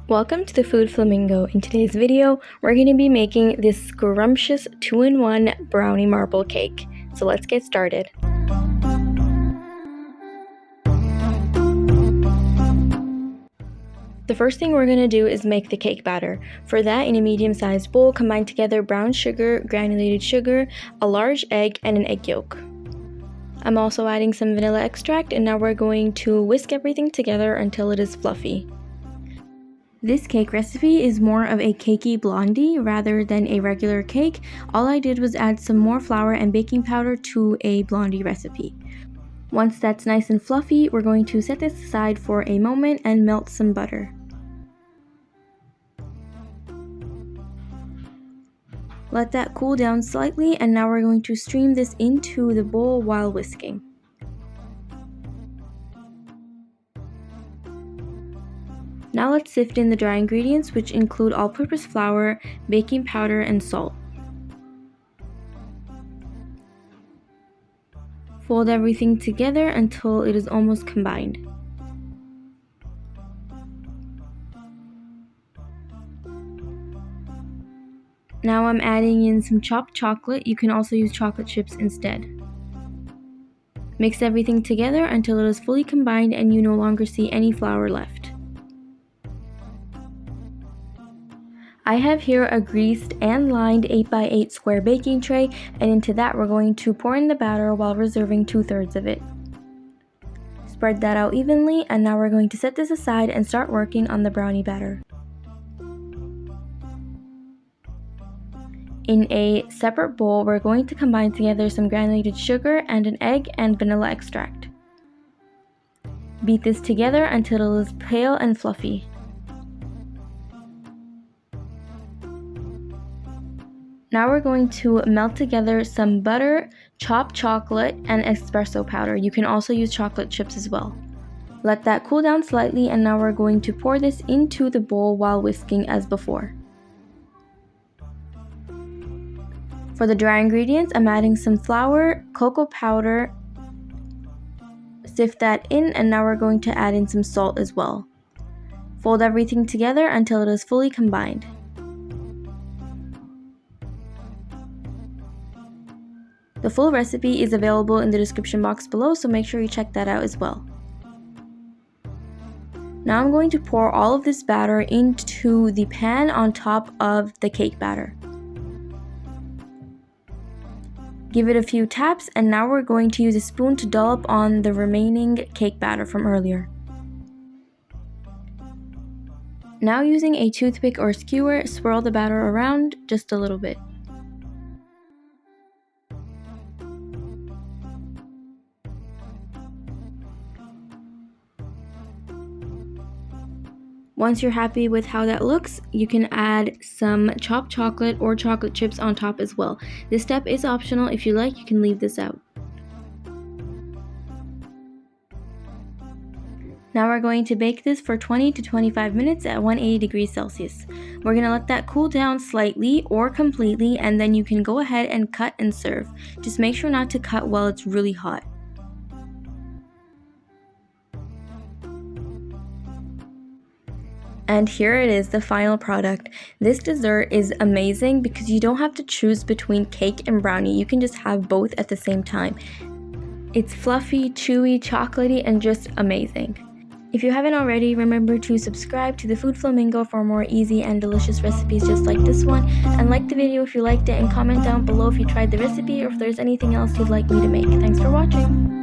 Welcome to the Food Flamingo. In today's video, we're going to be making this scrumptious 2-in-1 brownie marble cake. So let's get started. The first thing we're going to do is make the cake batter. For that, in a medium-sized bowl, combine together brown sugar, granulated sugar, a large egg, and an egg yolk. I'm also adding some vanilla extract, and now we're going to whisk everything together until it is fluffy. This cake recipe is more of a cakey blondie rather than a regular cake. All I did was add some more flour and baking powder to a blondie recipe. Once that's nice and fluffy, we're going to set this aside for a moment and melt some butter. Let that cool down slightly, and now we're going to stream this into the bowl while whisking. Now let's sift in the dry ingredients, which include all-purpose flour, baking powder, and salt. Fold everything together until it is almost combined. Now I'm adding in some chopped chocolate. You can also use chocolate chips instead. Mix everything together until it is fully combined and you no longer see any flour left. I have here a greased and lined 8x8 square baking tray, and into that we're going to pour in the batter while reserving 2/3 of it. Spread that out evenly, and now we're going to set this aside and start working on the brownie batter. In a separate bowl, we're going to combine together some granulated sugar and an egg and vanilla extract. Beat this together until it is pale and fluffy. Now we're going to melt together some butter, chopped chocolate, and espresso powder. You can also use chocolate chips as well. Let that cool down slightly, and now we're going to pour this into the bowl while whisking as before. For the dry ingredients, I'm adding some flour, cocoa powder, sift that in, and now we're going to add in some salt as well. Fold everything together until it is fully combined. The full recipe is available in the description box below, so make sure you check that out as well. Now I'm going to pour all of this batter into the pan on top of the cake batter. Give it a few taps, and now we're going to use a spoon to dollop on the remaining cake batter from earlier. Now using a toothpick or skewer, swirl the batter around just a little bit. Once you're happy with how that looks, you can add some chopped chocolate or chocolate chips on top as well. This step is optional. If you like, you can leave this out. Now we're going to bake this for 20 to 25 minutes at 180 degrees Celsius. We're going to let that cool down slightly or completely, and then you can go ahead and cut and serve. Just make sure not to cut while it's really hot. And here it is, the final product. This dessert is amazing because you don't have to choose between cake and brownie. You can just have both at the same time. It's fluffy, chewy, chocolatey, and just amazing. If you haven't already, remember to subscribe to the Food Flamingo for more easy and delicious recipes just like this one. And like the video if you liked it, and comment down below if you tried the recipe or if there's anything else you'd like me to make. Thanks for watching.